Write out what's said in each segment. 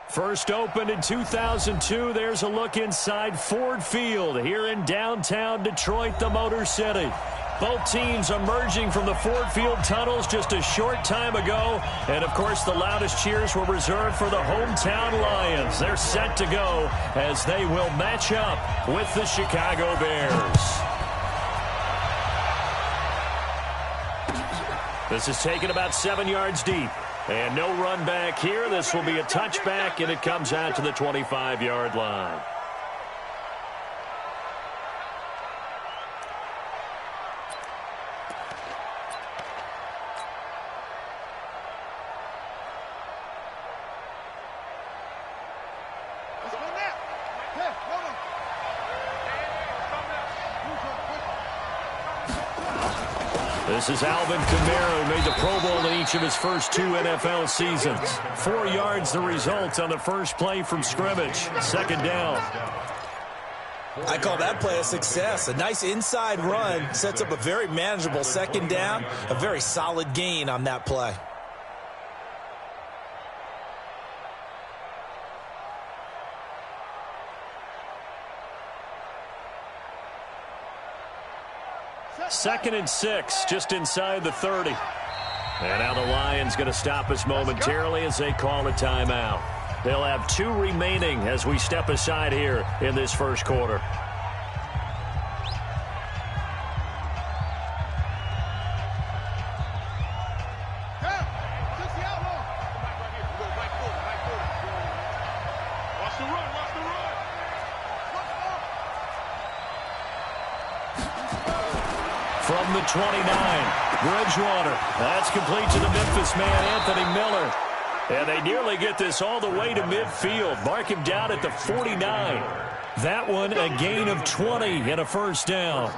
First opened in 2002, there's a look inside Ford Field here in downtown Detroit, the Motor City. Both teams emerging from the Ford Field tunnels just a short time ago. And, of course, the loudest cheers were reserved for the hometown Lions. They're set to go as they will match up with the Chicago Bears. This is taken about 7 yards deep. And no run back here. This will be a touchback, and it comes out to the 25-yard line. This is Alvin Kamara, who made the Pro Bowl in each of his first 2 NFL seasons. 4 yards the result on the first play from scrimmage. Second down. I call that play a success. A nice inside run sets up a very manageable second down. A very solid gain on that play. Second and 6, just inside the 30. And now the Lions going to stop us momentarily as they call a timeout. They'll have 2 remaining as we step aside here in this first quarter. From the 29, Bridgewater. That's complete to the Memphis man, Anthony Miller. And they nearly get this all the way to midfield. Mark him down at the 49. That one a gain of 20 and a first down.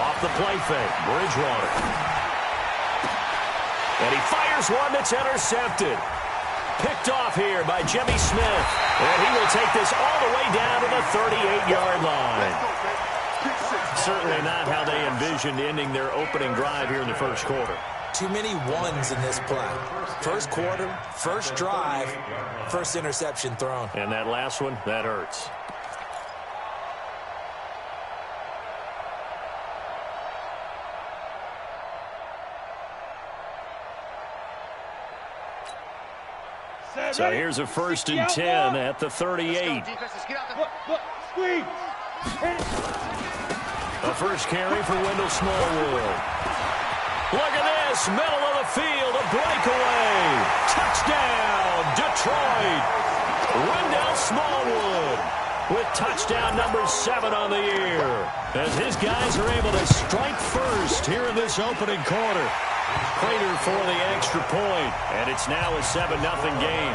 Off the play fake, Bridgewater. And he fires one that's intercepted. Picked off here by Jimmy Smith. And he will take this all the way down to the 38-yard line. Certainly not how they envisioned ending their opening drive here in the first quarter. Too many ones in this play. First quarter, first drive, first interception thrown. And that last one, that hurts. So here's a 1st and 10 at the 38. The first carry for Wendell Smallwood. Look at this, middle of the field, a breakaway. Touchdown, Detroit. Wendell Smallwood with touchdown number 7 on the year. As his guys are able to strike first here in this opening quarter. Prater for the extra point, and it's now a 7-0 game.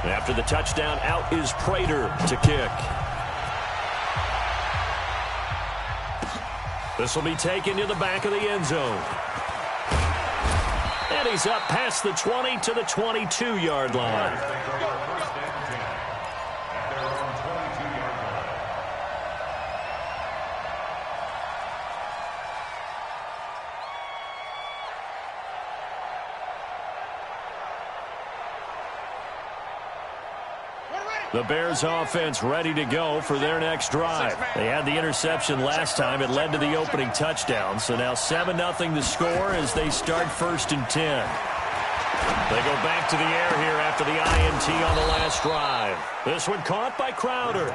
After the touchdown, out is Prater to kick. This will be taken to the back of the end zone. And he's up past the 20 to the 22-yard line. The Bears offense ready to go for their next drive. They had the interception last time. It led to the opening touchdown. So now 7-0 the score as they start 1st and 10. They go back to the air here after the INT on the last drive. This one caught by Crowder.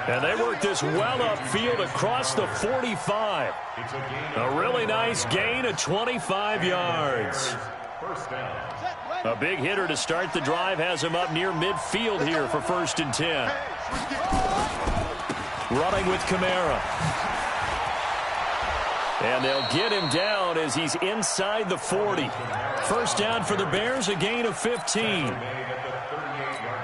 And they work this well upfield across the 45. A really nice gain of 25 yards. A big hitter to start the drive has him up near midfield here for 1st and 10. Running with Kamara. And they'll get him down as he's inside the 40. First down for the Bears, a gain of 15.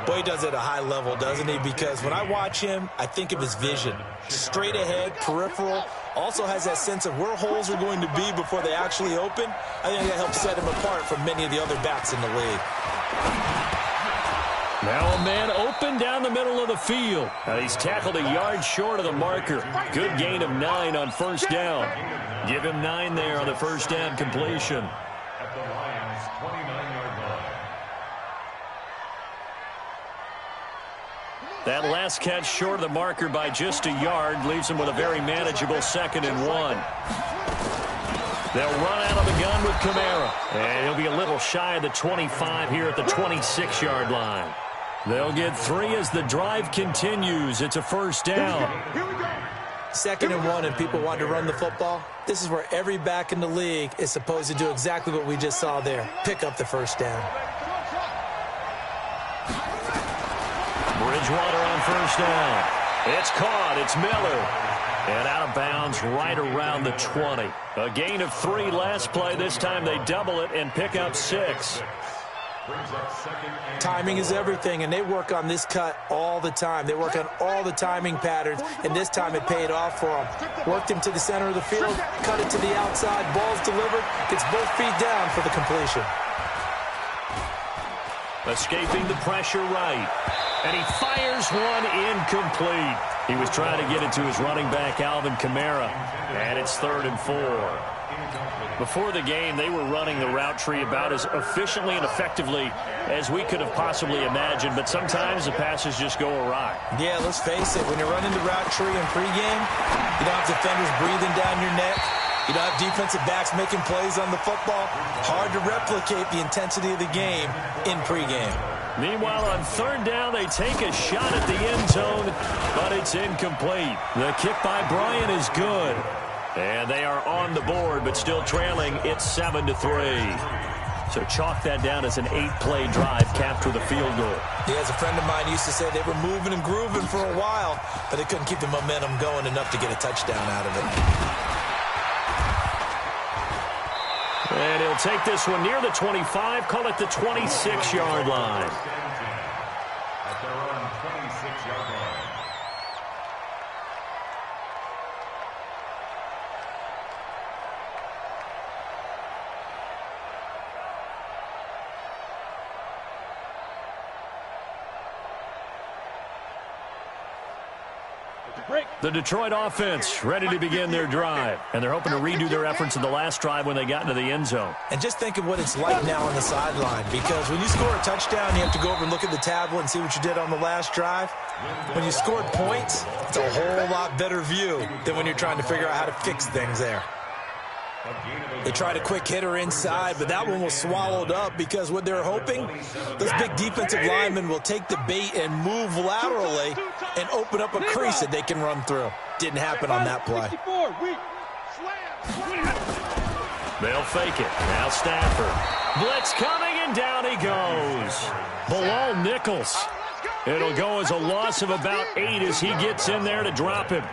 Boy, he does it at a high level, doesn't he? Because when I watch him, I think of his vision. Straight ahead, peripheral. Also has that sense of where holes are going to be before they actually open. I think that helps set him apart from many of the other backs in the league. Now a man open the middle of the field. He's tackled a yard short of the marker. Good gain of 9 on first down. Give him 9 there on the first down completion. At the Lions' 29-yard line. That last catch short of the marker by just a yard leaves him with a very manageable 2nd and 1. They'll run out of the gun with Kamara. And he'll be a little shy of the 25 here at the 26-yard line. They'll get 3 as the drive continues. It's a first down. 2nd and 1 and people want to run the football. This is where every back in the league is supposed to do exactly what we just saw there. Pick up the first down. Bridgewater on first down. It's caught. It's Miller. And out of bounds right around the 20. A gain of 3 last play. This time they double it and pick up 6. Timing is everything, and they work on this cut all the time. They work on all the timing patterns, and this time it paid off for them. Worked him to the center of the field, cut it to the outside, ball's delivered, gets both feet down for the completion. Escaping the pressure right. And he fires one incomplete. He was trying to get it to his running back, Alvin Kamara. And it's 3rd and 4. Before the game, they were running the route tree about as efficiently and effectively as we could have possibly imagined. But sometimes the passes just go awry. Yeah, let's face it. When you're running the route tree in pregame, you don't have defenders breathing down your neck. You don't have defensive backs making plays on the football. Hard to replicate the intensity of the game in pregame. Meanwhile, on 3rd down, they take a shot at the end zone, but it's incomplete. The kick by Bryant is good. And they are on the board, but still trailing. It's 7-3. So chalk that down as an 8-play drive capped with a field goal. Yeah, as a friend of mine used to say, they were moving and grooving for a while, but they couldn't keep the momentum going enough to get a touchdown out of it. And he'll take this one near the 25, call it the 26-yard line. At their own 26-yard line. The Detroit offense ready to begin their drive. And they're hoping to redo their efforts in the last drive when they got into the end zone. And just think of what it's like now on the sideline, because when you score a touchdown, you have to go over and look at the tablet and see what you did on the last drive. When you scored points, it's a whole lot better view than when you're trying to figure out how to fix things there. They tried a quick hitter inside, but that one was swallowed up because what they're hoping, those big defensive linemen will take the bait and move laterally and open up a crease that they can run through. Didn't happen on that play. They'll fake it. Now Stafford. Blitz coming, and down he goes. Bilal Nichols. It'll go as a loss of about 8 as he gets in there to drop him.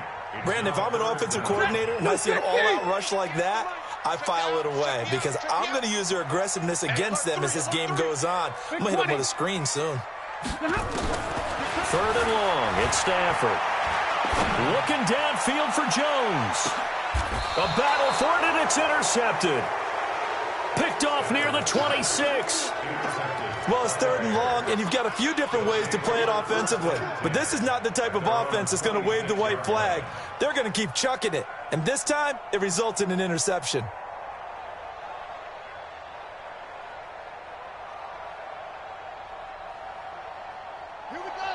Brandon, if I'm an offensive coordinator and I see an all-out rush like that, I file it away because I'm going to use their aggressiveness against them as this game goes on. I'm going to hit them with a screen soon. 3rd and long. It's Stafford. Looking downfield for Jones. A battle for it, and it's intercepted. Picked off near the 26. Well, it's 3rd and long, and you've got a few different ways to play it offensively. But this is not the type of offense that's going to wave the white flag. They're going to keep chucking it. And this time, it results in an interception.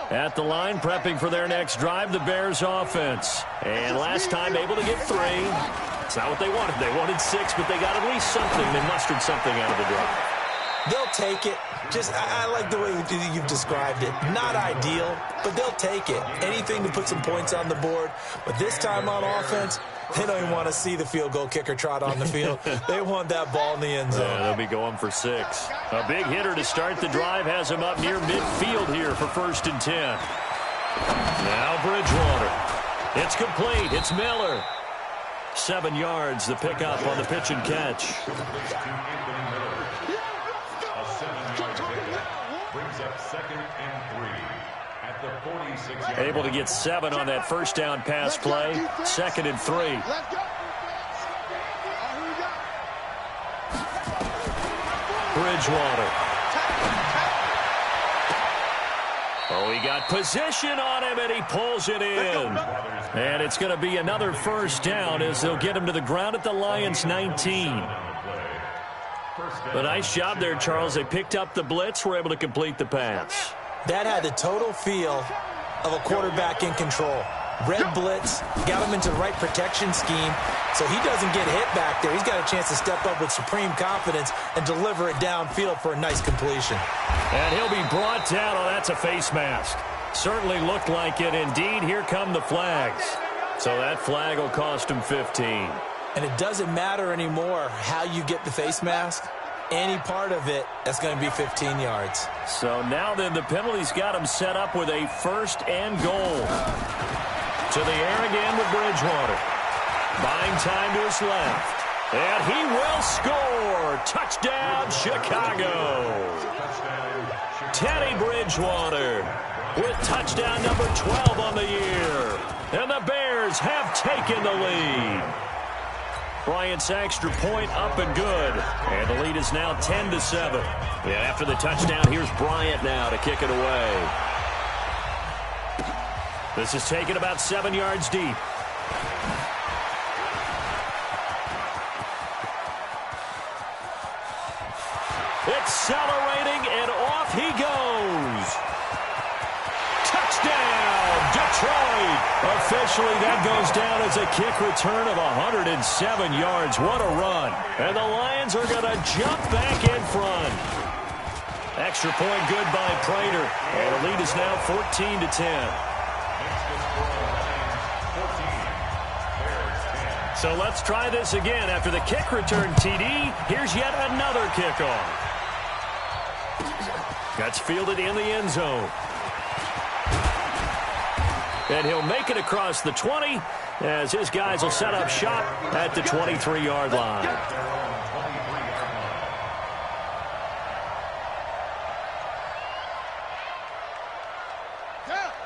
At the line, prepping for their next drive, the Bears offense. And last time, able to get 3. It's not what they wanted. They wanted 6, but they got at least something. They mustered something out of the drive. They'll take it. I like the way you've described it. Not ideal, but they'll take it. Anything to put some points on the board. But this time on offense, they don't even want to see the field goal kicker trot on the field. They want that ball in the end zone. Yeah, they'll be going for 6. A big hitter to start the drive has him up near midfield here for 1st and 10. Now Bridgewater. It's complete. It's Miller. 7 yards, the pickup on the pitch and catch. Able to get 7 on that first down pass play. 2nd and 3. Bridgewater. Oh, he got position on him, and he pulls it in. And it's going to be another first down as they'll get him to the ground at the Lions' 19. A nice job there, Charles. They picked up the blitz, were able to complete the pass. That had the total feel of a quarterback in control. Red blitz, got him into the right protection scheme, so he doesn't get hit back there. He's got a chance to step up with supreme confidence and deliver it downfield for a nice completion. And he'll be brought down. Oh, that's a face mask. Certainly looked like it. Indeed, here come the flags. So that flag will cost him 15. And it doesn't matter anymore how you get the face mask. Any part of it, that's going to be 15 yards. So now then, the penalty's got him set up with a first and goal. To the air again with Bridgewater. Buying time to his left. And he will score. Touchdown, Chicago. Teddy Bridgewater with touchdown number 12 on the year. And the Bears have taken the lead. Bryant's extra point up and good. And the lead is now 10-7. And after the touchdown, here's Bryant now to kick it away. This is taken about 7 yards deep. Accelerating, and off he goes. Touchdown, Detroit. Officially, that goes down as a kick return of 107 yards. What a run. And the Lions are going to jump back in front. Extra point good by Prater. And the lead is now 14-10. So let's try this again. After the kick return TD, here's yet another kickoff. That's fielded in the end zone. And he'll make it across the 20 as his guys will set up shop at the 23-yard line.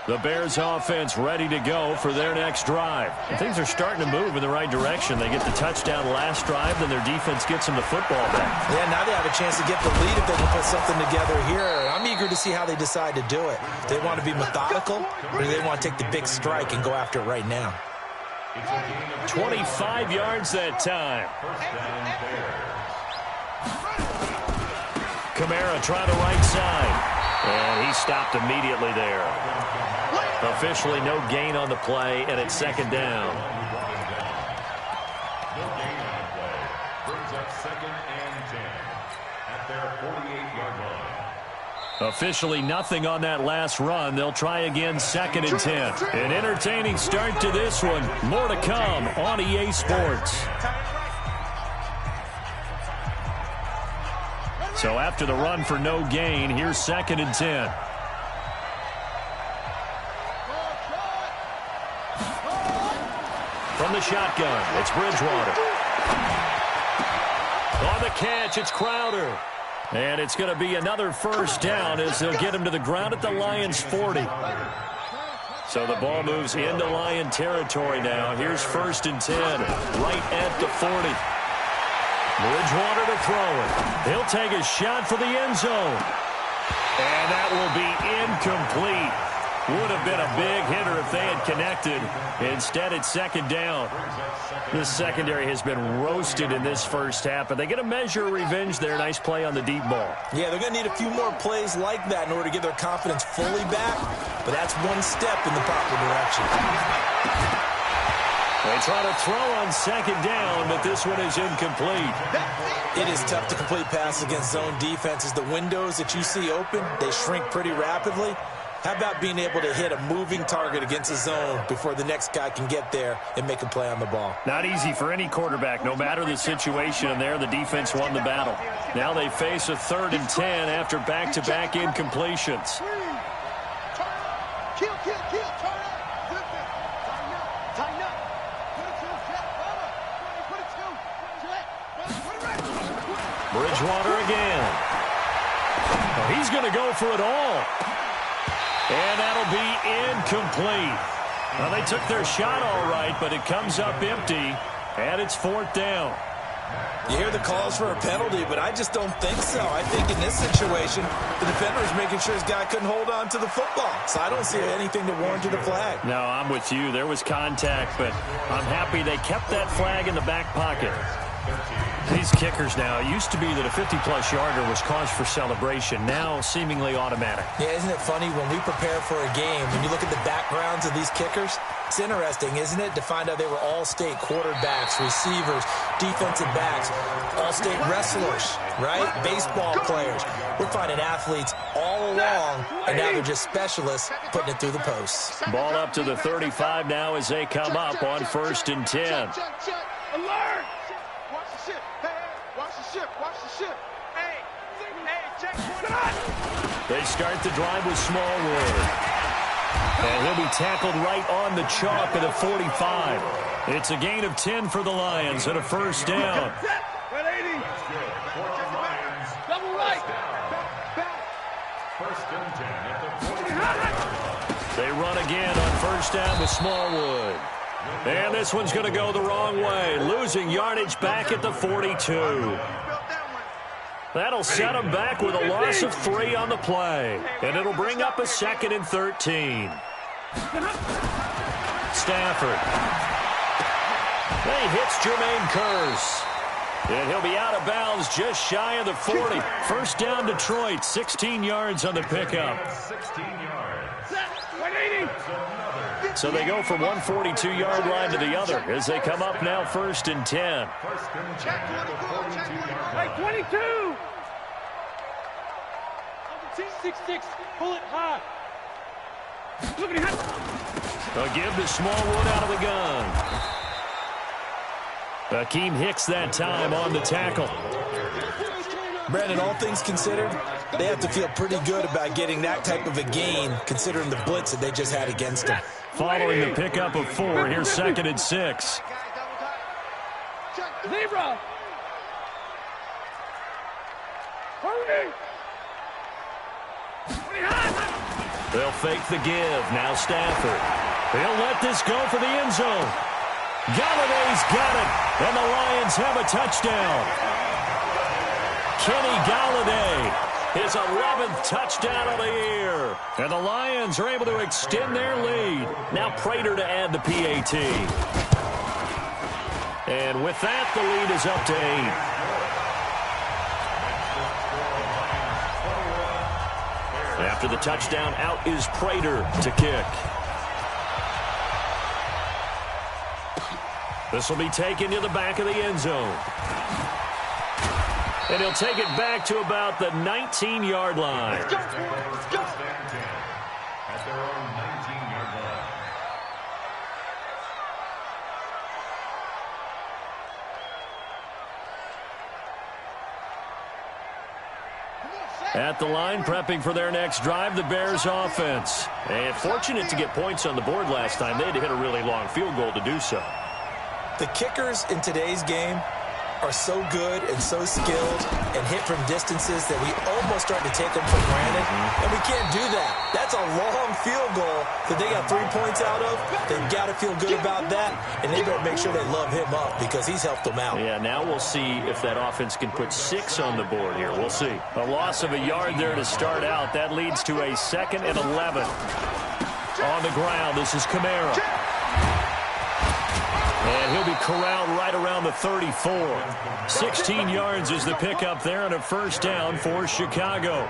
The Bears offense ready to go for their next drive. And things are starting to move in the right direction. They get the touchdown last drive, then their defense gets them the football back. Yeah, now they have a chance to get the lead if they can put something together here. I'm eager to see how they decide to do it. Do they want to be methodical, or do they want to take the big strike and go after it right now? 25 yards that time. Kamara trying the right side. And he stopped immediately there. Officially no gain on the play, and it's second down. No gain on the play. Brings up 2nd and 10 at their 48-yard line. Officially nothing on that last run. They'll try again 2nd and 10. An entertaining start to this one. More to come on EA Sports. So after the run for no gain, here's 2nd and 10. From the shotgun, it's Bridgewater. On the catch, it's Crowder. And it's going to be another first down as they'll get him to the ground at the Lions' 40. So the ball moves into Lion territory now. Here's 1st and 10, right at the 40. Bridgewater to throw it. He'll take a shot for the end zone. And that will be incomplete. Would have been a big hitter if they had connected. Instead, it's 2nd down. This secondary has been roasted in this first half, but they get a measure of revenge there. Nice play on the deep ball. Yeah, they're going to need a few more plays like that in order to get their confidence fully back, but that's one step in the proper direction. They try to throw on 2nd down, but this one is incomplete. It is tough to complete passes against zone defenses. The windows that you see open, they shrink pretty rapidly. How about being able to hit a moving target against a zone before the next guy can get there and make a play on the ball? Not easy for any quarterback, no matter the situation. And there, the defense won the battle. Now they face a 3rd and 10 after back-to-back incompletions. Bridgewater again. Oh, he's going to go for it all. And that'll be incomplete. Well, they took their shot all right, but it comes up empty, and it's 4th down. You hear the calls for a penalty, but I just don't think so. I think in this situation, the defender is making sure his guy couldn't hold on to the football. So I don't see anything to warrant the flag. No, I'm with you. There was contact, but I'm happy they kept that flag in the back pocket. These kickers now, it used to be that a 50-plus yarder was cause for celebration. Now, seemingly automatic. Yeah, isn't it funny when we prepare for a game, when you look at the backgrounds of these kickers? It's interesting, isn't it, to find out they were all-state quarterbacks, receivers, defensive backs, all-state wrestlers, right? Baseball players. We're finding athletes all along, and now they're just specialists putting it through the posts. Ball up to the 35 now as they come up on 1st and 10. Alert! Watch the ship. Hey, watch the ship. Watch the ship. Hey, check 1. They start the drive with Smallwood. And he'll be tackled right on the chalk at a 45. It's a gain of 10 for the Lions and a first down. Double right. First and 10 at the 45. They run again on first down with Smallwood. And this one's going to go the wrong way, losing yardage back at the 42. That'll set them back with a loss of 3 on the play. And it'll bring up a 2nd and 13. Stafford. He hits Jermaine Kearse. And he'll be out of bounds just shy of the 40. First down Detroit, 16 yards on the pickup. 16 yards. 180. So they go from one 42-yard line to the other as they come up now 1st and 10. First and 10 at the 42-yard line. Hey, 22. T66. Pull it high. Look at him. A give to Smallwood out of the gun. Akeem Hicks that time on the tackle. Brandon, all things considered, they have to feel pretty good about getting that type of a gain, considering the blitz that they just had against them. Following the pickup of 4, here's 2nd and 6. Zebra. Hurry. They'll fake the give. Now Stafford. They'll let this go for the end zone. Galladay's got it, and the Lions have a touchdown. Kenny Galladay, his 11th touchdown of the year. And the Lions are able to extend their lead. Now Prater to add the PAT. And with that, the lead is up to 8. After the touchdown, out is Prater to kick. This will be taken to the back of the end zone. And he'll take it back to about the 19-yard line. Let's go. Let's go. At their own 19-yard line. At the line, prepping for their next drive, the Bears offense. And fortunate to get points on the board last time. They had to hit a really long field goal to do so. The kickers in today's game are so good and so skilled and hit from distances that we almost start to take them for granted. And we can't do that. That's a long field goal that they got 3 points out of. They've got to feel good about that, and they better make sure they love him up because he's helped them out. Yeah, now we'll see if that offense can put 6 on the board here. We'll see. A loss of a yard there to start out. That leads to a 2nd and 11. On the ground, this is Kamara. And he'll be corralled right around the 34. 16 yards is the pickup there and a first down for Chicago.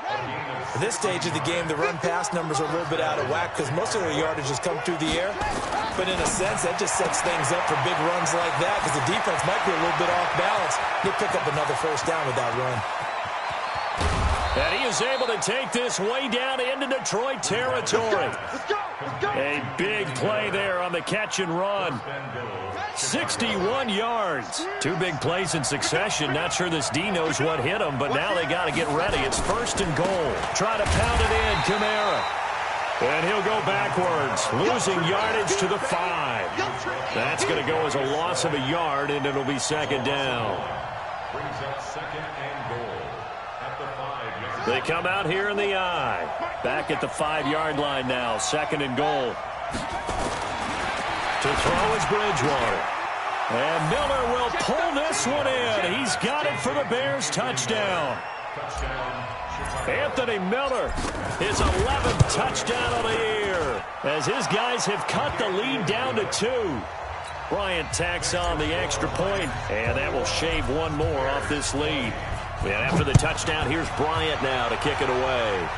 At this stage of the game, the run-pass numbers are a little bit out of whack because most of their yardage has come through the air. But in a sense, that just sets things up for big runs like that because the defense might be a little bit off balance. They'll pick up another first down with that run. And he is able to take this way down into Detroit territory. A big play there on the catch and run. 61 yards. 2 big plays in succession. Not sure this D knows what hit him, but now they got to get ready. It's 1st and goal. Try to pound it in, Kamara. And he'll go backwards, losing yardage to the 5. That's going to go as a loss of a yard, and it'll be 2nd down. Brings up 2nd and goal. They come out here in the I. Back at the 5-yard line now. 2nd and goal. To throw is Bridgewater. And Miller will pull this one in. He's got it for the Bears touchdown. Anthony Miller, his 11th touchdown of the year, as his guys have cut the lead down to 2. Bryant tacks on the extra point, and that will shave one more off this lead. And after the touchdown, here's Bryant now to kick it away.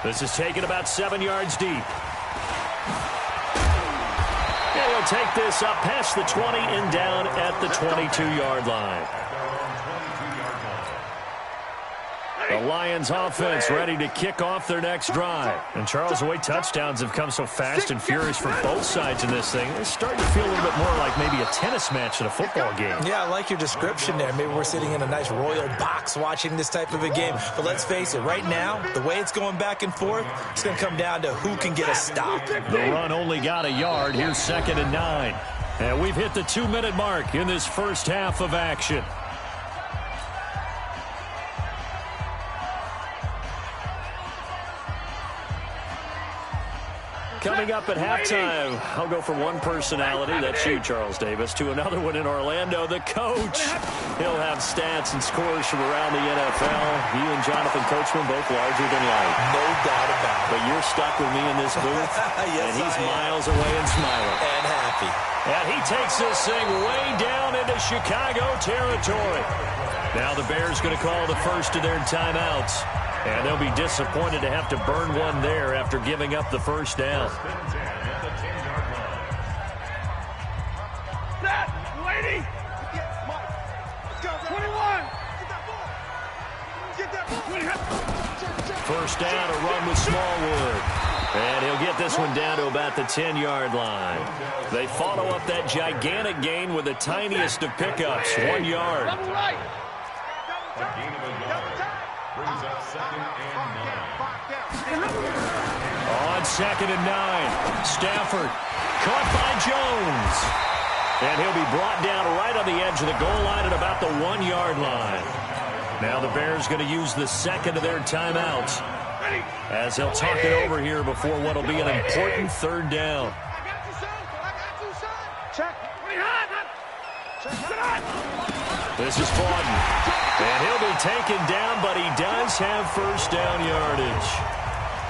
This is taken about 7 yards deep. And he'll take this up past the 20 and down at the 22-yard line. The Lions offense ready to kick off their next drive. And Charles, the way touchdowns have come so fast and furious for both sides in this thing, it's starting to feel a little bit more like maybe a tennis match than a football game. Yeah, I like your description there. Maybe we're sitting in a nice royal box watching this type of a game. But let's face it, right now, the way it's going back and forth, it's going to come down to who can get a stop. The run only got a yard. Here's 2nd and 9. And we've hit the 2-minute mark in this first half of action. Coming up at halftime, I'll go from one personality, that's you, Charles Davis, to another one in Orlando, the coach. He'll have stats and scores from around the NFL. You and Jonathan Coachman both larger than life. No doubt about it. But you're stuck with me in this booth, yes, and he's miles away and smiling. And happy. And he takes this thing way down into Chicago territory. Now the Bears going to call the first of their timeouts. And they'll be disappointed to have to burn one there after giving up the first down. Set, lady. Let's go, 21. Get that ball. First down, a run with Smallwood. And he'll get this one down to about the 10-yard line. They follow up that gigantic gain with the tiniest of pickups, 1 yard. Double right. Brings up 2nd and 9. On 2nd and 9, Stafford caught by Jones. And he'll be brought down right on the edge of the goal line at about the 1-yard line. Now the Bears going to use the second of their timeouts as they'll talk it over here before what will be an important 3rd down. Check. This is Bawden. And he'll be taken down, but he does have first down yardage.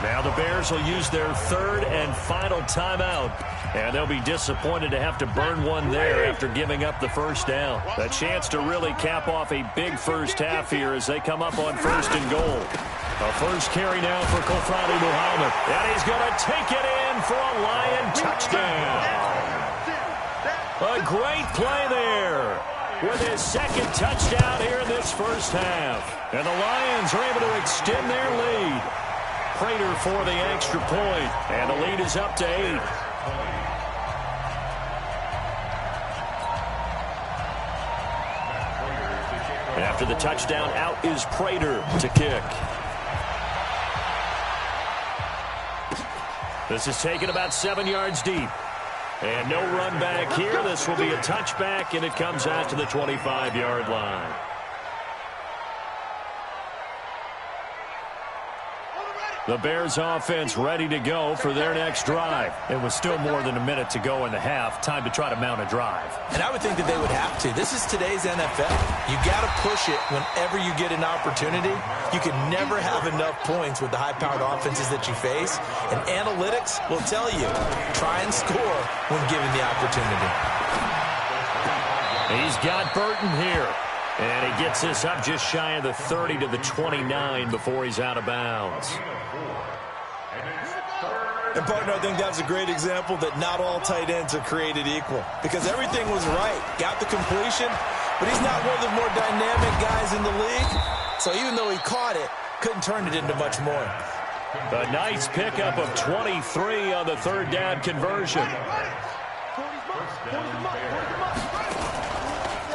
Now the Bears will use their 3rd and final timeout. And they'll be disappointed to have to burn one there after giving up the first down. A chance to really cap off a big first half here as they come up on 1st and goal. A first carry now for Kofradi Muhammad. And he's going to take it in for a Lion touchdown. A great play there with his 2nd touchdown here in this first half. And the Lions are able to extend their lead. Prater for the extra point, and the lead is up to 8. And after the touchdown, out is Prater to kick. This is taken about 7 yards deep. And no run back here. This will be a touchback, and it comes out to the 25-yard line. The Bears offense ready to go for their next drive. It was still more than a minute to go in the half. Time to try to mount a drive. And I would think that they would have to. This is today's NFL. You got to push it whenever you get an opportunity. You can never have enough points with the high-powered offenses that you face. And analytics will tell you, try and score when given the opportunity. He's got Burton here. And he gets this up just shy of the 30 to the 29 before he's out of bounds. And, partner, I think that's a great example that not all tight ends are created equal. Because everything was right. Got the completion, but he's not one of the more dynamic guys in the league. So even though he caught it, couldn't turn it into much more. A nice pickup of 23 on the 3rd down conversion.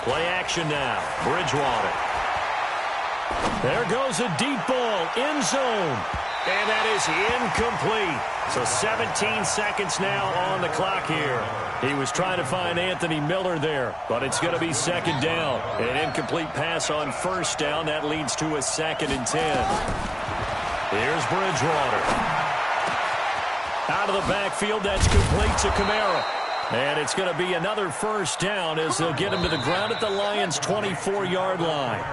Play action now. Bridgewater. There goes a deep ball. End zone. And that is incomplete. So 17 seconds now on the clock here. He was trying to find Anthony Miller there, but it's going to be 2nd down. An incomplete pass on 1st down. That leads to a 2nd and 10. Here's Bridgewater. Out of the backfield, that's complete to Kamara. And it's going to be another first down as they'll get him to the ground at the Lions' 24-yard line.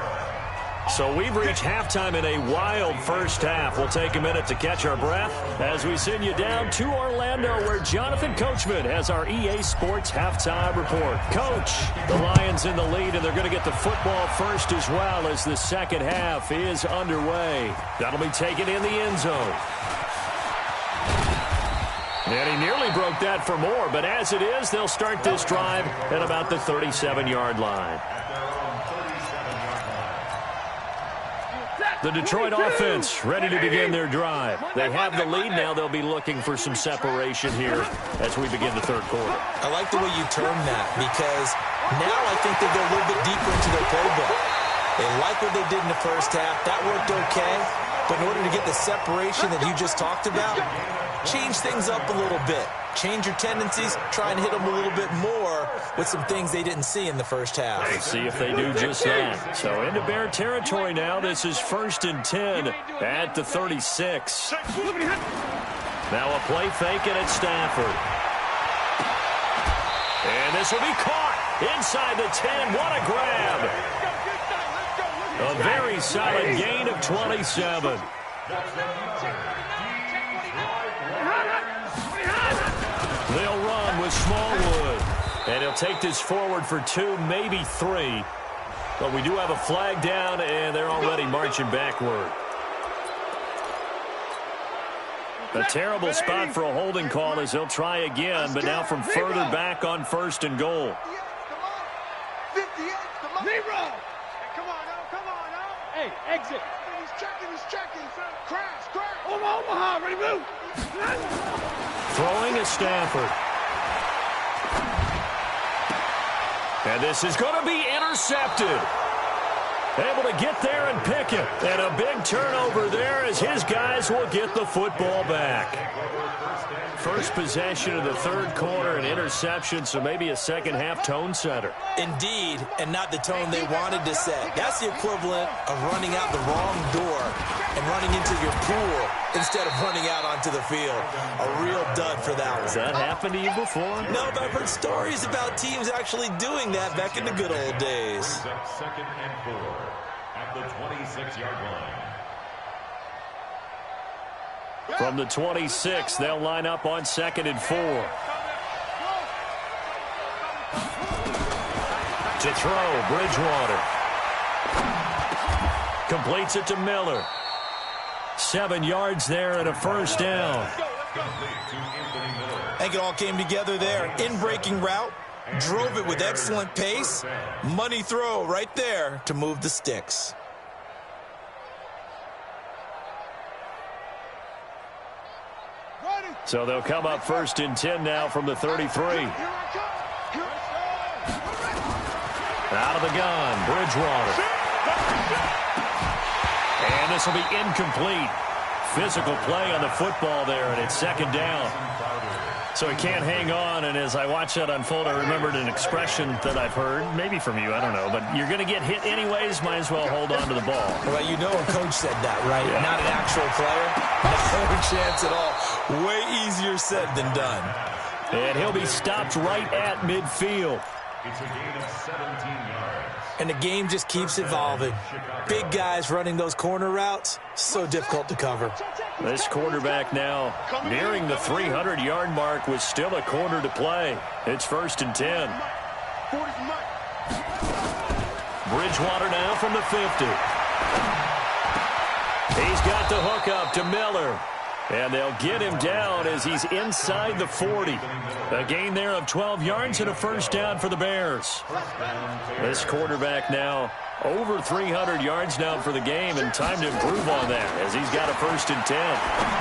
So we've reached halftime in a wild first half. We'll take a minute to catch our breath as we send you down to Orlando, where Jonathan Coachman has our EA Sports halftime report. Coach, the Lions in the lead, and they're going to get the football first as well as the second half is underway. That'll be taken in the end zone. And he nearly broke that for more, but as it is, they'll start this drive at about the 37-yard line. The Detroit offense ready to begin their drive. They have the lead. Now they'll be looking for some separation here as we begin the third quarter. I like the way you term that, because now I think they go a little bit deeper into their playbook. They like what they did in the first half. That worked okay. But in order to get the separation that you just talked about, change things up a little bit. Change your tendencies, try and hit them a little bit more with some things they didn't see in the first half. Let's see if they do just that. So into Bear territory now. This is 1st and 10 at the 36. Now a play fake, and it's Stafford. And this will be caught inside the 10. What a grab. A very solid gain of 27. They'll run with Smallwood. And he'll take this forward for 2, maybe 3. But we do have a flag down, and they're already marching backward. A terrible spot for a holding call as they'll try again, but now from further back on 1st and goal. Hey, exit. He's checking. Crash. Omaha, ready, move. Throwing is Stafford. And this is going to be intercepted. Able to get there and pick it. And a big turnover there as his guys will get the football back. First possession of the third quarter, an interception, so maybe a second-half tone setter. Indeed, and not the tone they wanted to set. That's the equivalent of running out the wrong door and running into your pool instead of running out onto the field. A real dud for that one. Has that happened to you before? No, but I've heard stories about teams actually doing that back in the good old days. 2nd and 4 at the 26-yard line. From the 26, they'll line up on 2nd and 4. To throw, Bridgewater. Completes it to Miller. 7 yards there and a first down. I think it all came together there. In-breaking route, drove it with excellent pace. Money throw right there to move the sticks. So they'll come up 1st and 10 now from the 33. Out of the gun, Bridgewater. And this will be incomplete. Physical play on the football there, and it's 2nd down. So he can't hang on, and as I watch that unfold, I remembered an expression that I've heard, maybe from you, I don't know, but you're going to get hit anyways, might as well hold on to the ball. Well, you know a coach said that, right? Yeah. Not an actual player. No chance at all. Way easier said than done. And he'll be stopped right at midfield. It's a gain of 17 yards. And the game just keeps evolving. Big guys running those corner routes, so difficult to cover. This quarterback now nearing the 300-yard mark with still a quarter to play. It's 1st and 10. Bridgewater now from the 50. He's got the hook up to Miller. And they'll get him down as he's inside the 40. A gain there of 12 yards and a first down for the Bears. This quarterback now over 300 yards now for the game, and time to improve on that as he's got a 1st and 10.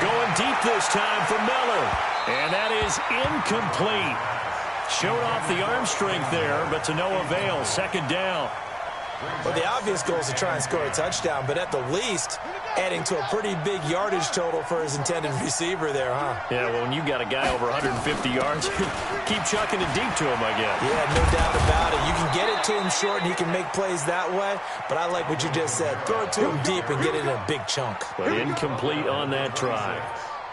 Going deep this time for Miller. And that is incomplete. Showed off the arm strength there, but to no avail. 2nd down. Well, the obvious goal is to try and score a touchdown, but at the least, adding to a pretty big yardage total for his intended receiver there, huh? Yeah, well, when you got a guy over 150 yards, keep chucking it deep to him, I guess. Yeah, no doubt about it. You can get it to him short, and he can make plays that way, but I like what you just said. Throw it to him deep and get it in a big chunk. But incomplete on that try.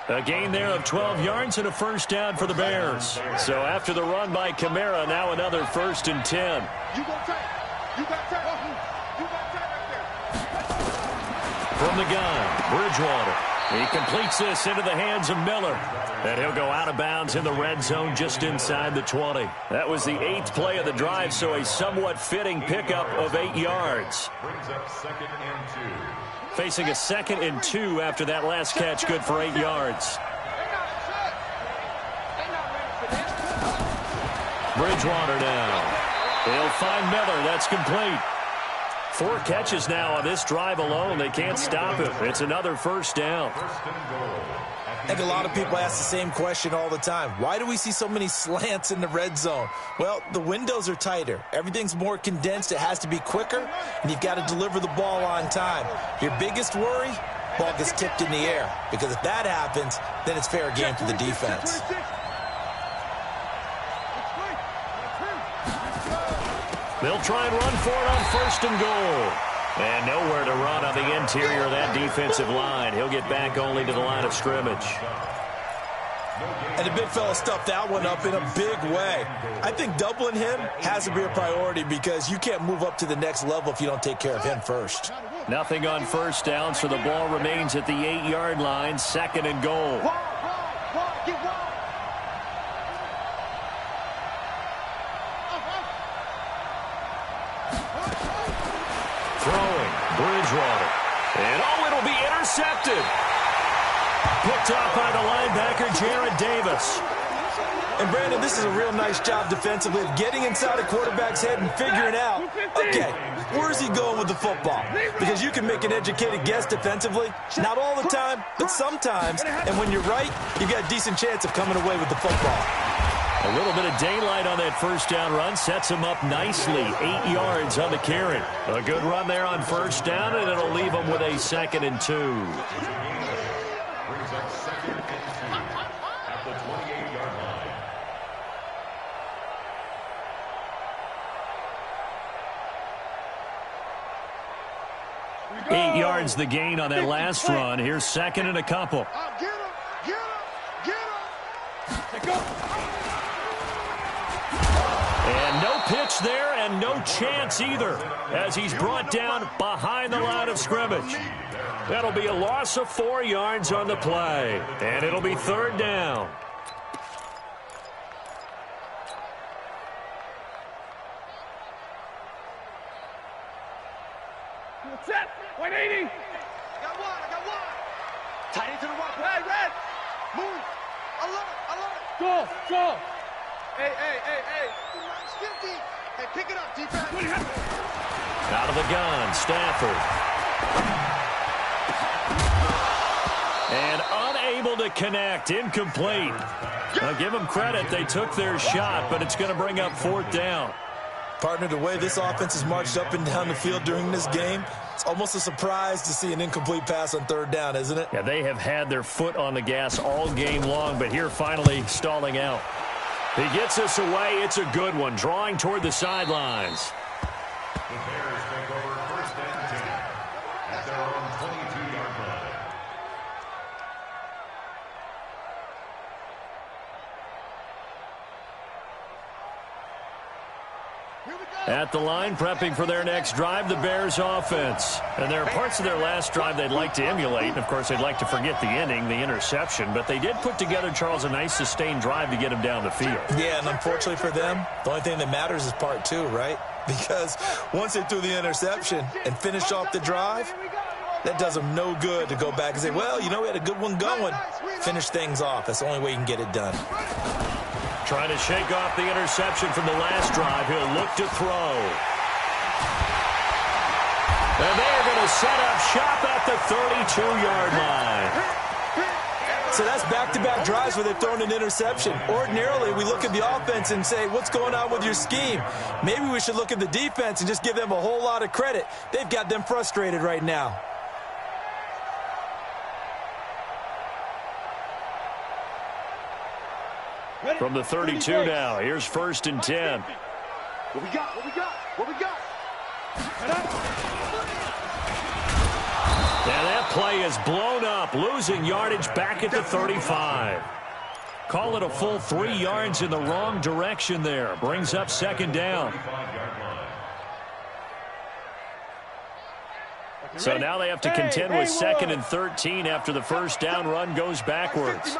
A gain there of 12 yards and a first down for the Bears. So after the run by Kamara, now another 1st and 10. You got time. You got time. You got time right there. From the gun, Bridgewater. He completes this into the hands of Miller. And he'll go out of bounds in the red zone just inside the 20. That was the 8th play of the drive, so a somewhat fitting pickup of 8 yards. Brings up 2nd and 2. Facing a 2nd and 2 after that last catch, good for 8 yards. Bridgewater now. They'll find Miller. That's complete. 4 catches now on this drive alone. They can't stop him. It's another first down. I think a lot of people ask the same question all the time. Why do we see so many slants in the red zone? Well, the windows are tighter. Everything's more condensed. It has to be quicker, and you've got to deliver the ball on time. Your biggest worry, ball gets tipped in the air. Because if that happens, then it's fair game for the defense. They'll try and run for it on 1st and goal. And nowhere to run on the interior of that defensive line. He'll get back only to the line of scrimmage. And the big fella stuffed that one up in a big way. I think doubling him has to be a priority because you can't move up to the next level if you don't take care of him first. Nothing on first down, so the ball remains at the 8-yard line, 2nd and goal. Throwing, Bridgewater. And it'll be intercepted. Picked off by the linebacker, Jarrad Davis. And Brandon, this is a real nice job defensively of getting inside a quarterback's head and figuring out, okay, where's he going with the football? Because you can make an educated guess defensively. Not all the time, but sometimes. And when you're right, you've got a decent chance of coming away with the football. A little bit of daylight on that first down run sets him up nicely. 8 yards on the carry. A good run there on first down, and it'll leave him with a 2nd and 2. Brings up 2nd and 2 at the 28-yard line. 8 yards the gain on that last run. Here's 2nd and a couple. Get him. Get him. Get him. Take go. And no pitch there and no chance either as he's brought down behind the line of scrimmage. That'll be a loss of 4 yards on the play. And it'll be 3rd down. Set. 180. I got one. Tight into the right. Hey, red. Move. I love it. Go. Hey. Hey, pick it up, defense. Out of the gun, Stafford. And unable to connect, incomplete. Now give them credit, they took their shot, but it's going to bring up 4th down. Partner, the way this offense has marched up and down the field during this game, it's almost a surprise to see an incomplete pass on 3rd down, isn't it? Yeah, they have had their foot on the gas all game long, but here finally stalling out. He gets us away. It's a good one, drawing toward the sidelines. The Bears take over 1st and 10 at their own 22-yard line. At the line, prepping for their next drive, the Bears offense. And there are parts of their last drive they'd like to emulate. And, of course, they'd like to forget the ending, the interception. But they did put together, Charles, a nice sustained drive to get him down the field. Yeah, and unfortunately for them, the only thing that matters is part 2, right? Because once they threw the interception and finished off the drive, that does them no good to go back and say, well, you know, we had a good one going. Finish things off. That's the only way you can get it done. Trying to shake off the interception from the last drive. He'll look to throw. And they're going to set up shop at the 32-yard line. So that's back-to-back drives where they've thrown an interception. Ordinarily, we look at the offense and say, what's going on with your scheme? Maybe we should look at the defense and just give them a whole lot of credit. They've got them frustrated right now. From the 32 now, here's 1st and 10. What we got? And that play is blown up, losing yardage back at the 35. Call it a full 3 yards in the wrong direction there. Brings up second down. So now they have to contend with 2nd and 13 after the first down run goes backwards.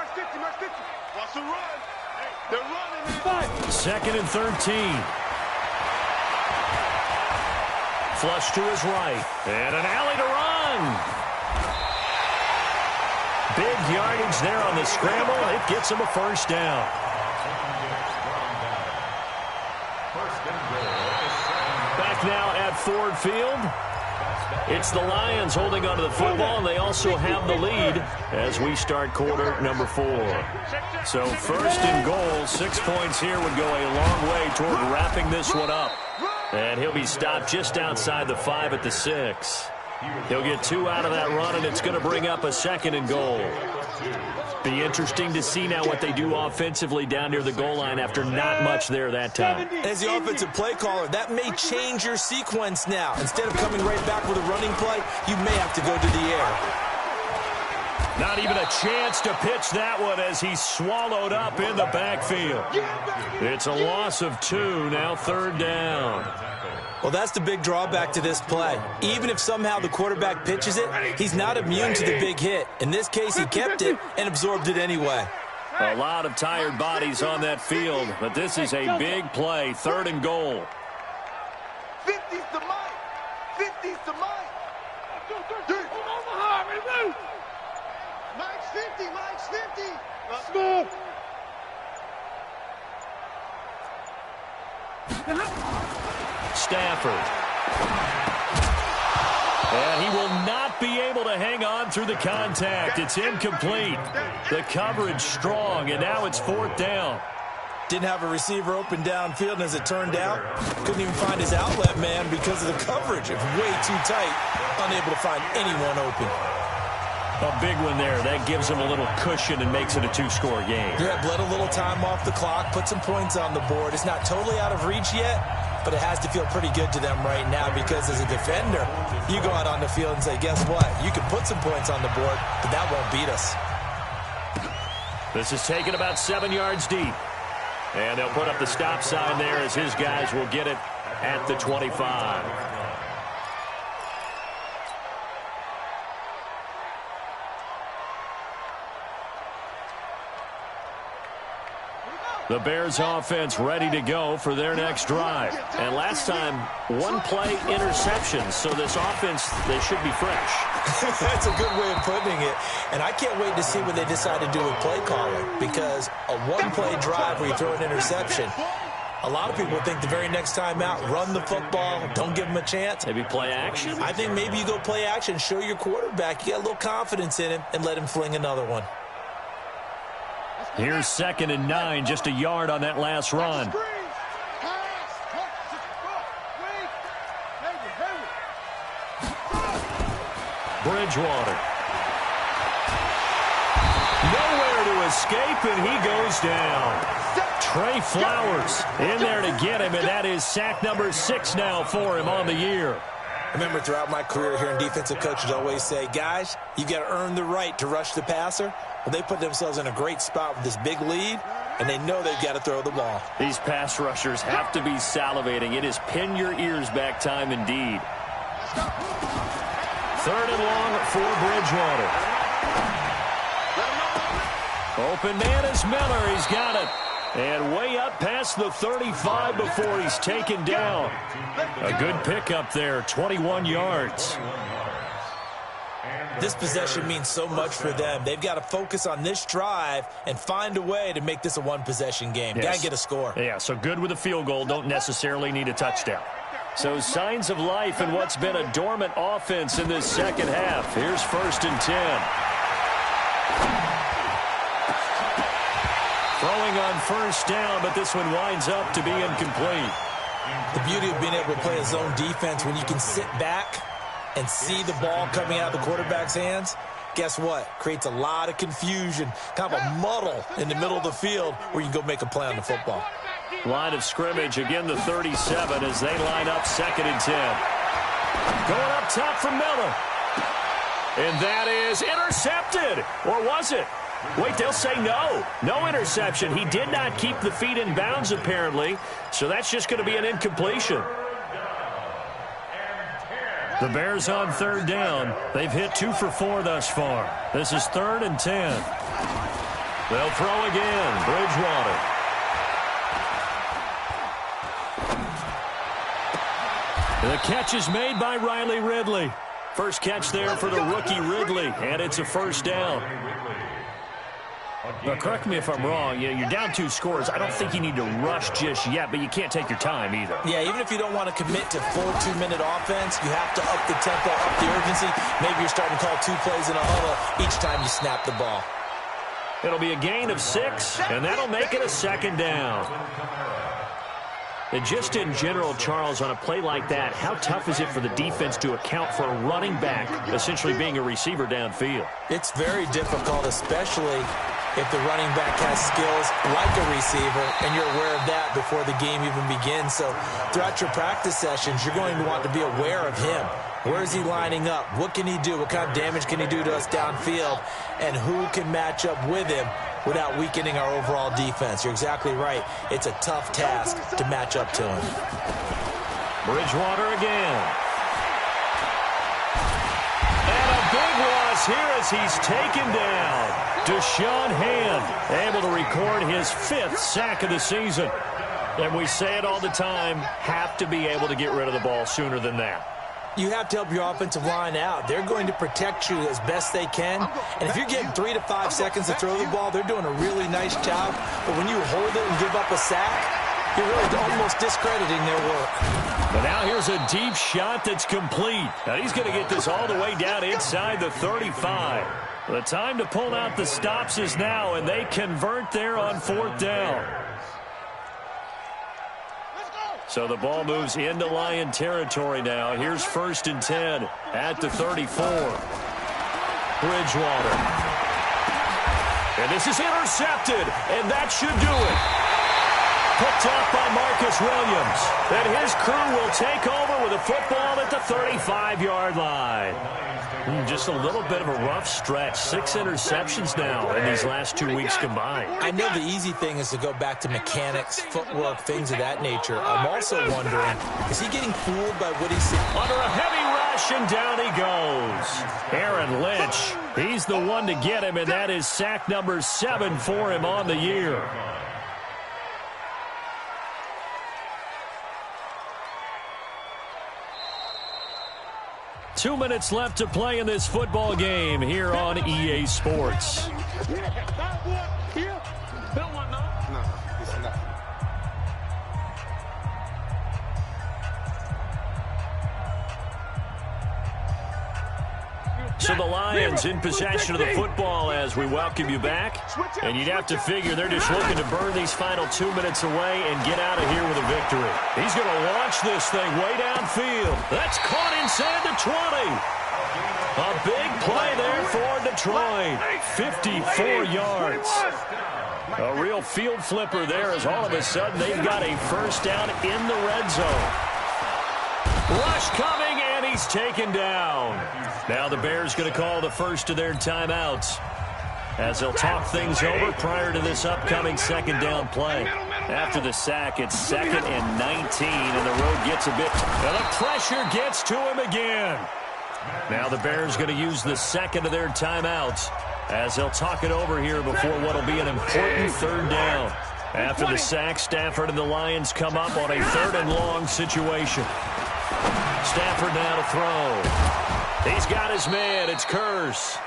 2nd and 13. Flush to his right. And an alley to run. Big yardage there on the scramble. It gets him a first down. Back now at Ford Field. It's the Lions holding onto the football, and they also have the lead as we start quarter number 4. So 1st and goal, 6 points here would go a long way toward wrapping this one up. And he'll be stopped just outside the 5 at the 6. He'll get 2 out of that run, and it's going to bring up a 2nd and goal. Be interesting to see now what they do offensively down near the goal line after not much there that time. As the offensive play caller, that may change your sequence now. Instead of coming right back with a running play, you may have to go to the air. Not even a chance to pitch that one as he's swallowed up in the backfield. It's a loss of 2, now 3rd down. Well, that's the big drawback to this play. Even if somehow the quarterback pitches it, he's not immune to the big hit. In this case, he kept it and absorbed it anyway. A lot of tired bodies on that field, but this is a big play, 3rd and goal. 50's the mic. 50's the mic. Mike's 50. Mike's 50. Smooth. Stafford. And he will not be able to hang on through the contact. It's incomplete. The coverage strong, and now it's 4th down. Didn't have a receiver open downfield, and as it turned out, couldn't even find his outlet man because of the coverage. It's way too tight, unable to find anyone open. A big one there. That gives him a little cushion and makes it a 2-score game. Yeah, bled a little time off the clock, put some points on the board. It's not totally out of reach yet, but it has to feel pretty good to them right now because as a defender, you go out on the field and say, guess what? You can put some points on the board, but that won't beat us. This is taken about 7 yards deep. And they'll put up the stop sign there as his guys will get it at the 25. The Bears offense ready to go for their next drive. And last time, 1-play interception. So this offense, they should be fresh. That's a good way of putting it. And I can't wait to see what they decide to do with play calling. Because a 1-play drive where you throw an interception, a lot of people think the very next time out, run the football, don't give them a chance. Maybe play action? I think maybe you go play action, show your quarterback you got a little confidence in him, and let him fling another one. Here's 2nd and 9, just a yard on that last run. Bridgewater. Nowhere to escape, and he goes down. Trey Flowers in there to get him, and that is sack number 6 now for him on the year. Remember, throughout my career here in defensive coaches always say, guys, you got to earn the right to rush the passer. Well, they put themselves in a great spot with this big lead, and they know they've got to throw the ball. These pass rushers have to be salivating. It is pin your ears back time indeed. 3rd and long for Bridgewater. Open man is Miller. He's got it. And way up past the 35 before he's taken down. A good pickup there, 21 yards. This possession means so much for them. They've got to focus on this drive and find a way to make this a one-possession game. Yes. Got to get a score. Yeah, so good with a field goal. Don't necessarily need a touchdown. So signs of life in what's been a dormant offense in this second half. Here's 1st and 10. Throwing on 1st down, but this one winds up to be incomplete. The beauty of being able to play a zone defense when you can sit back and see the ball coming out of the quarterback's hands, guess what? Creates a lot of confusion, kind of a muddle in the middle of the field where you can go make a play on the football. Line of scrimmage, again the 37 as they line up 2nd and 10. Going up top for Miller. And that is intercepted. Or was it? Wait, they'll say no. No interception. He did not keep the feet in bounds, apparently. So that's just going to be an incompletion. The Bears on 3rd down. They've hit 2 for 4 thus far. This is 3rd and 10. They'll throw again. Bridgewater. The catch is made by Riley Ridley. First catch there for the rookie Ridley, and it's a 1st down. Now, correct me if I'm wrong. You're down 2 scores. I don't think you need to rush just yet, but you can't take your time either. Yeah, even if you don't want to commit to full 2-minute offense, you have to up the tempo, up the urgency. Maybe you're starting to call 2 plays in a huddle each time you snap the ball. It'll be a gain of 6, and that'll make it a 2nd down. And just in general, Charles, on a play like that, how tough is it for the defense to account for a running back essentially being a receiver downfield? It's very difficult, especially if the running back has skills like a receiver, and you're aware of that before the game even begins. So throughout your practice sessions, you're going to want to be aware of him. Where is he lining up? What can he do? What kind of damage can he do to us downfield? And who can match up with him without weakening our overall defense? You're exactly right. It's a tough task to match up to him. Bridgewater again. And a big loss here as he's taken down. Deshaun Hand able to record his 5th sack of the season. And we say it all the time, have to be able to get rid of the ball sooner than that. You have to help your offensive line out. They're going to protect you as best they can. And if you're getting 3 to 5 seconds to throw the ball, they're doing a really nice job. But when you hold it and give up a sack, you're really almost discrediting their work. But now here's a deep shot that's complete. Now he's going to get this all the way down inside the 35. The time to pull out the stops is now, and they convert there on 4th down. So the ball moves into Lion territory now. Here's 1st and 10 at the 34. Bridgewater. And this is intercepted, and that should do it. Picked off by Marcus Williams. And his crew will take over with a football at the 35-yard line. Just a little bit of a rough stretch. 6 interceptions now in these last 2 weeks combined. I know the easy thing is to go back to mechanics, footwork, things of that nature. I'm also wondering, is he getting fooled by what he's seeing? Under a heavy rush, and down he goes. Aaron Lynch, he's the one to get him, and that is sack number 7 for him on the year. Two minutes left to play in this football game here on EA Sports. So the Lions in possession of the football as we welcome you back. And you'd have to figure they're just looking to burn these final 2 minutes away and get out of here with a victory. He's going to launch this thing way downfield. That's caught inside the 20. A big play there for Detroit. 54 yards. A real field flipper there as all of a sudden they've got a 1st down in the red zone. Rush coming, and he's taken down. Now the Bears going to call the first of their timeouts as they'll talk things over prior to this upcoming 2nd down play. After the sack, it's 2nd and 19, and the road gets a bit. And the pressure gets to him again. Now the Bears going to use the 2nd of their timeouts as they'll talk it over here before what will be an important 3rd down. After the sack, Stafford and the Lions come up on a 3rd and long situation. Stafford now to throw. He's got his man. It's Kearse.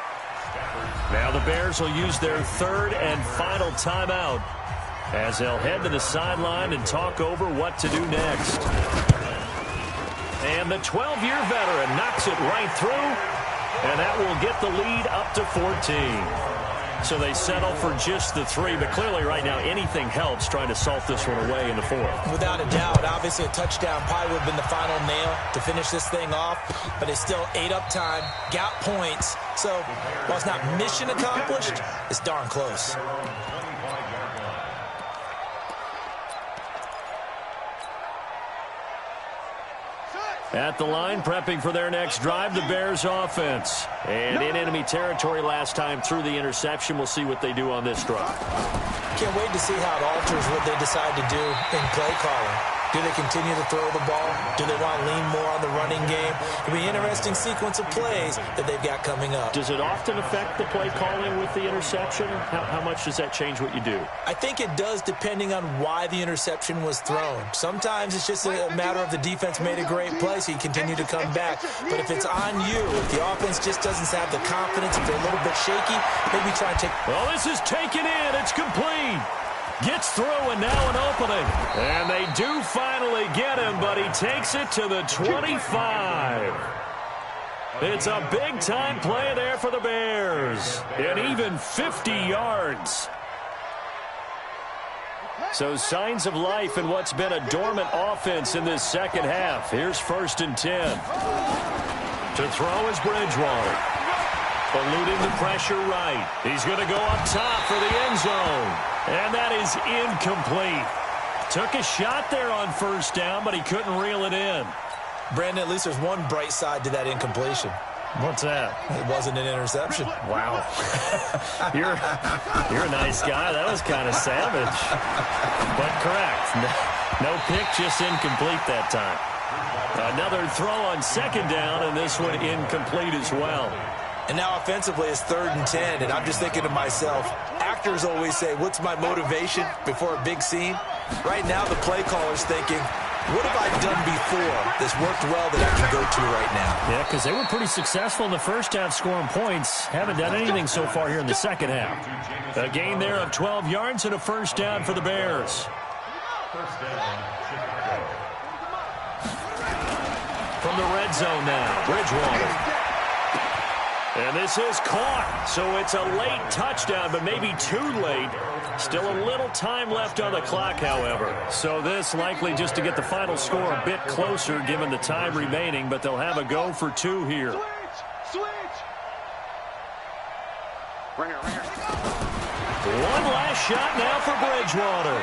Now the Bears will use their 3rd and final timeout as they'll head to the sideline and talk over what to do next. And the 12-year veteran knocks it right through, and that will get the lead up to 14. So they settle for just the 3, but clearly right now anything helps trying to salt this one away in the 4th. Without a doubt, obviously a touchdown probably would have been the final nail to finish this thing off, but it's still ate up time, got points. So while it's not mission accomplished, it's darn close. At the line, prepping for their next drive, the Bears offense. And in enemy territory last time through the interception. We'll see what they do on this drive. Can't wait to see how it alters what they decide to do in play calling. Do they continue to throw the ball? Do they want to lean more on the running game? It'll be an interesting sequence of plays that they've got coming up. Does it often affect the play calling with the interception? How much does that change what you do? I think it does depending on why the interception was thrown. Sometimes it's just a matter of the defense made a great play, so you continue to come back. But if it's on you, if the offense just doesn't have the confidence, if they're a little bit shaky, maybe try and take... Well, this is taken in. It's complete. Gets through, and now an opening. And they do finally get him, but he takes it to the 25. It's a big-time play there for the Bears. And even 50 yards. So signs of life in what's been a dormant offense in this second half. Here's 1st and 10. To throw is Bridgewater. Eluding the pressure right. He's going to go up top for the end zone. And that is incomplete. Took a shot there on 1st down, but he couldn't reel it in. Brandon, at least there's one bright side to that incompletion. What's that? It wasn't an interception. Wow. You're a nice guy. That was kind of savage. But correct. No pick, just incomplete that time. Another throw on 2nd down, and this one incomplete as well. And now offensively it's 3rd and 10, and I'm just thinking to myself, actors always say, what's my motivation before a big scene? Right now the play caller's thinking, what have I done before that's worked well that I can go to right now? Yeah, because they were pretty successful in the first half scoring points. Haven't done anything so far here in the second half. A gain there of 12 yards and a 1st down for the Bears. From the red zone now, Bridgewater. And this is caught, so it's a late touchdown, but maybe too late. Still a little time left on the clock, however. So this likely just to get the final score a bit closer given the time remaining, but they'll have a go for 2 here. Switch! One last shot now for Bridgewater.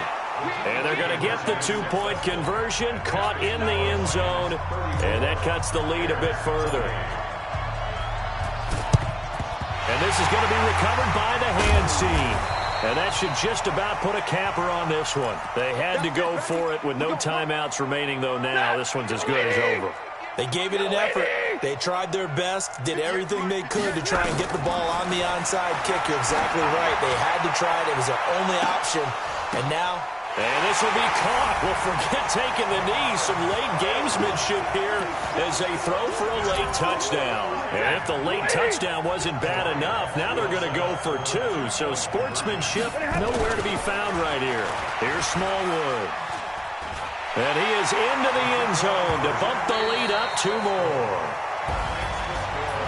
And they're going to get the 2-point conversion, caught in the end zone, and that cuts the lead a bit further. And this is going to be recovered by the hand team. And that should just about put a capper on this one. They had to go for it with no timeouts remaining, though now this one's as good as over. They gave it an effort. They tried their best, did everything they could to try and get the ball on the onside kick. You're exactly right. They had to try it. It was their only option. And now... And this will be caught. Well, forget taking the knee. Some late gamesmanship here as they throw for a late touchdown. And if the late touchdown wasn't bad enough, now they're going to go for 2. So sportsmanship nowhere to be found right here. Here's Smallwood. And he is into the end zone to bump the lead up 2 more.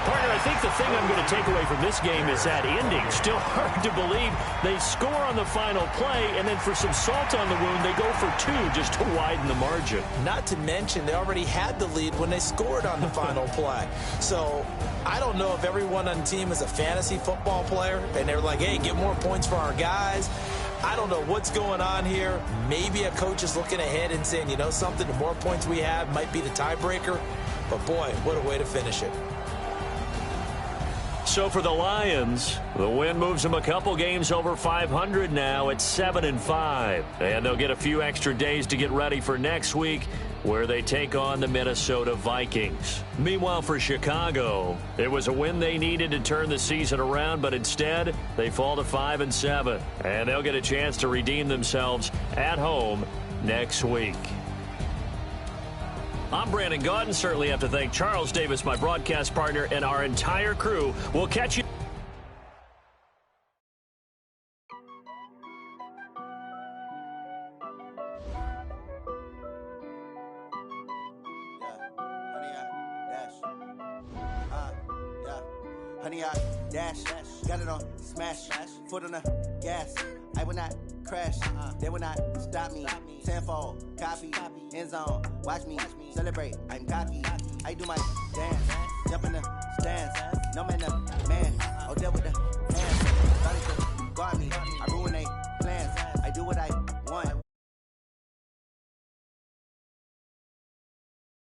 Partner, I think the thing I'm going to take away from this game is that ending. Still hard to believe they score on the final play, and then for some salt on the wound, they go for 2 just to widen the margin. Not to mention, they already had the lead when they scored on the final play. So I don't know if everyone on the team is a fantasy football player, and they're like, hey, get more points for our guys. I don't know what's going on here. Maybe a coach is looking ahead and saying, you know something, the more points we have might be the tiebreaker. But, boy, what a way to finish it. So for the Lions, the win moves them a couple games over 500 now at 7-5. And they'll get a few extra days to get ready for next week, where they take on the Minnesota Vikings. Meanwhile, for Chicago, it was a win they needed to turn the season around, but instead, they fall to 5-7. And they'll get a chance to redeem themselves at home next week. I'm Brandon Gaudin. Certainly have to thank Charles Davis, my broadcast partner, and our entire crew. We'll catch you. Honey, I dash, got it on smash, foot on the gas. I will not crash, they will not stop me. Tenfold, copy, end zone, watch me celebrate. I'm cocky, I do my dance, jump in the stands. No man, man, oh, there with